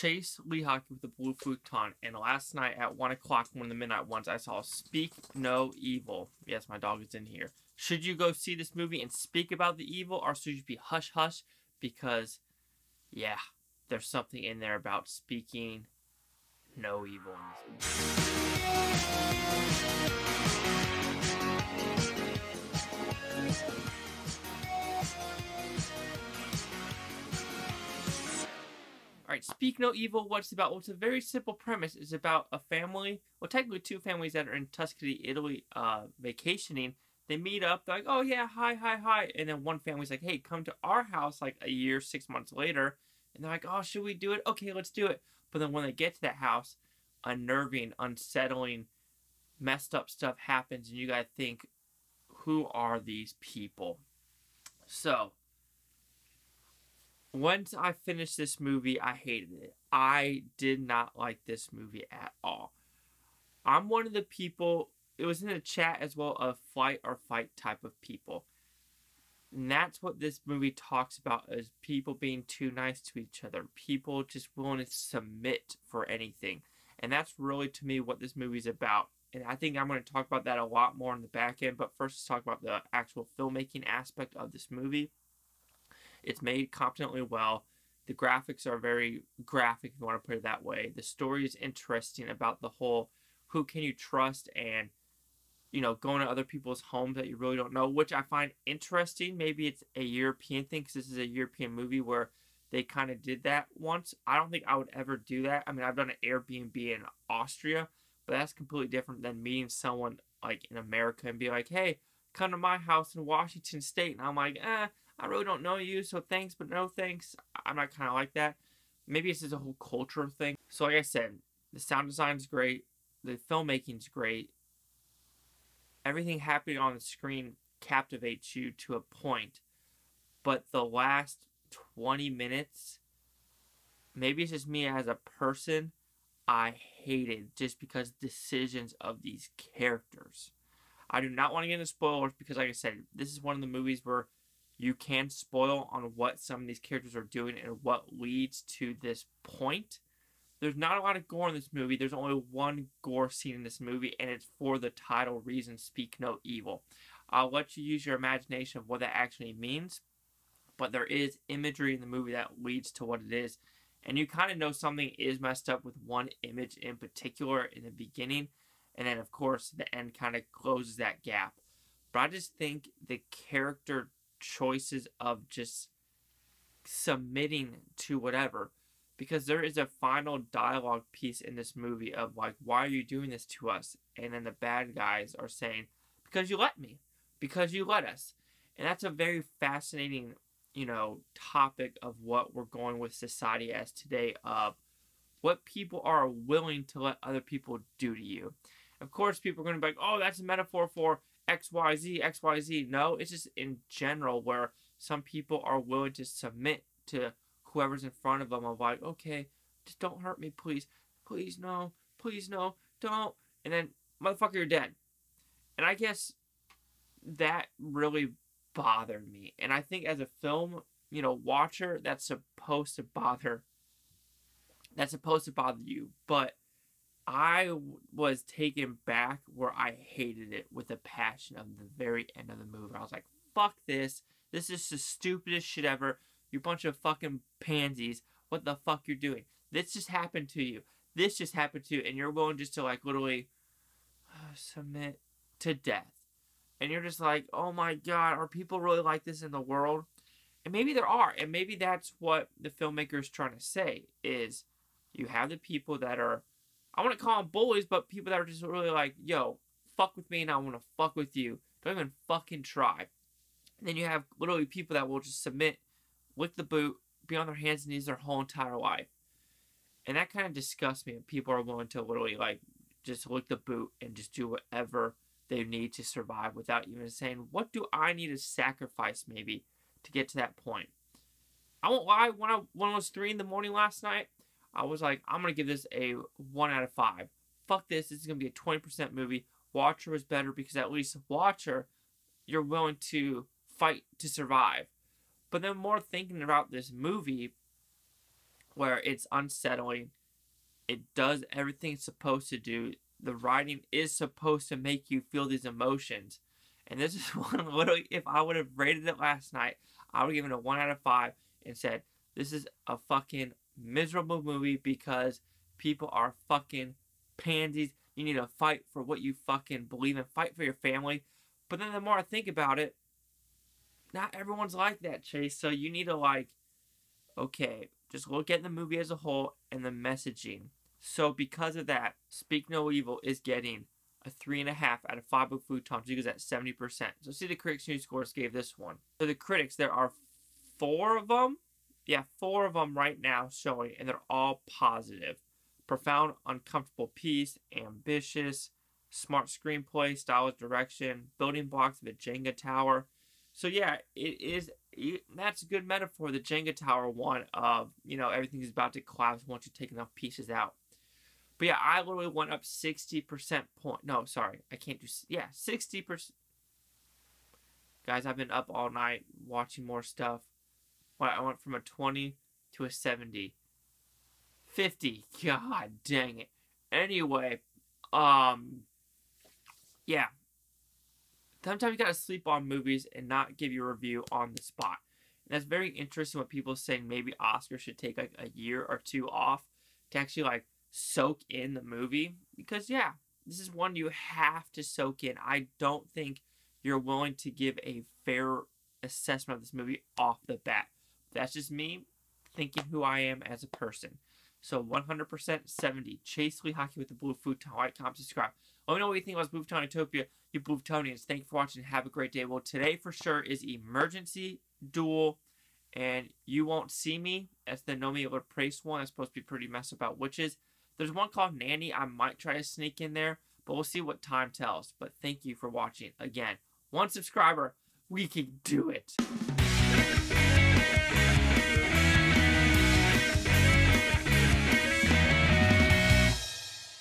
Chase Lee Hockey with the Blue Futon, and last night at 1 o'clock, one of the midnight ones, I saw Speak No Evil. Yes, my dog is in here. Should you go see this movie and speak about the evil, or should you be hush-hush? Because, yeah, there's something in there about speaking no evil in this movie. Alright, Speak No Evil, what's it about? Well, it's a very simple premise. It's about a family, well, technically two families that are in Tuscany, Italy, vacationing. They meet up, they're like, oh yeah, hi. And then one family's like, hey, come to our house like a year, 6 months later. And they're like, oh, should we do it? Okay, let's do it. But then when they get to that house, unnerving, unsettling, messed up stuff happens. And you gotta think, who are these people? So, once I finished this movie, I hated it. I did not like this movie at all. I'm one of the people, it was in the chat as well, of flight or fight type of people. And that's what this movie talks about, is people being too nice to each other. People just willing to submit for anything. And that's really, to me, what this movie's about. And I think I'm going to talk about that a lot more in the back end. But first, let's talk about the actual filmmaking aspect of this movie. It's made competently well. The graphics are very graphic, if you want to put it that way. The story is interesting about the whole who can you trust and, you know, going to other people's homes that you really don't know, which I find interesting. Maybe it's a European thing because this is a European movie where they kind of did that once. I don't think I would ever do that. I mean, I've done an Airbnb in Austria, but that's completely different than meeting someone like in America and be like, hey, come to my house in Washington State. And I'm like, I really don't know you, so thanks, but no thanks. I'm not kind of like that. Maybe it's just a whole culture thing. So like I said, the sound design is great. The filmmaking's great. Everything happening on the screen captivates you to a point. But the last 20 minutes, maybe it's just me as a person, I hated just because decisions of these characters. I do not want to get into spoilers because, like I said, this is one of the movies where you can spoil on what some of these characters are doing and what leads to this point. There's not a lot of gore in this movie. There's only one gore scene in this movie, and it's for the title reason, Speak No Evil. I'll let you use your imagination of what that actually means, but there is imagery in the movie that leads to what it is, and you kind of know something is messed up with one image in particular in the beginning, and then, of course, the end kind of closes that gap. But I just think the character choices of just submitting to whatever, because there is a final dialogue piece in this movie of like, why are you doing this to us? And then the bad guys are saying, because you let me, because you let us. And that's a very fascinating, you know, topic of what we're going with society as today, of what people are willing to let other people do to you. Of course, people are going to be like, oh, that's a metaphor for XYZ. No, it's just in general where some people are willing to submit to whoever's in front of them of like, okay, just don't hurt me, please. Please no, don't. And then, motherfucker, you're dead. And I guess that really bothered me. And I think as a film, you know, watcher, that's supposed to bother you. But I was taken back where I hated it with a passion of the very end of the movie. I was like, fuck this. This is the stupidest shit ever. You bunch of fucking pansies. What the fuck you're doing? This just happened to you. This just happened to you. And you're willing just to like literally submit to death. And you're just like, oh my god, are people really like this in the world? And maybe there are. And maybe that's what the filmmaker is trying to say, is you have the people that are, I want to call them bullies, but people that are just really like, yo, fuck with me and I want to fuck with you. Don't even fucking try. And then you have literally people that will just submit, lick the boot, be on their hands and knees their whole entire life. And that kind of disgusts me. People are willing to literally like just lick the boot and just do whatever they need to survive without even saying, what do I need to sacrifice maybe to get to that point? I won't lie, when it was 3 in the morning last night, I was like, I'm going to give this a 1 out of 5. Fuck this. This is going to be a 20% movie. Watcher was better because at least Watcher, you're willing to fight to survive. But then more thinking about this movie, where it's unsettling. It does everything it's supposed to do. The writing is supposed to make you feel these emotions. And this is one, literally, if I would have rated it last night, I would have given it a 1 out of 5 and said, this is a fucking miserable movie because people are fucking pansies. You need to fight for what you fucking believe in. Fight for your family. But then the more I think about it, not everyone's like that, Chase. So you need to, like, okay, just look at the movie as a whole and the messaging. So because of that, Speak No Evil is getting a 3.5 out of 5 with Futons because at 70%. So see the Critics News Scores gave this one. So the critics, there are 4 of them. Yeah, 4 of them right now showing, and they're all positive. Profound, uncomfortable piece, ambitious, smart screenplay, stylish direction, building blocks of a Jenga tower. So yeah, it is. That's a good metaphor. The Jenga tower one of, you know, everything is about to collapse once you take enough pieces out. But yeah, I literally went up 60% point. No, sorry, I can't do. Yeah, 60%. Guys, I've been up all night watching more stuff. I went from a 20 to a 70. 50. God dang it. Anyway, yeah. Sometimes you gotta sleep on movies and not give your review on the spot. And that's very interesting what people are saying maybe Oscar should take like a year or 2 off to actually like soak in the movie. Because yeah, this is one you have to soak in. I don't think you're willing to give a fair assessment of this movie off the bat. That's just me thinking who I am as a person. So 100% 70. Chase Lee Hockey with the Blue Futon. Like, comment, subscribe. Let me know what you think about Blue Futon Utopia. You Blue Futonians. Thank you for watching. Have a great day. Well, today for sure is Emergency Duel. And You Won't See Me. That's the Noomi Rapace one. That's supposed to be pretty messed about witches. There's one called Nanny. I might try to sneak in there. But we'll see what time tells. But thank you for watching. Again, 1 subscriber. We can do it.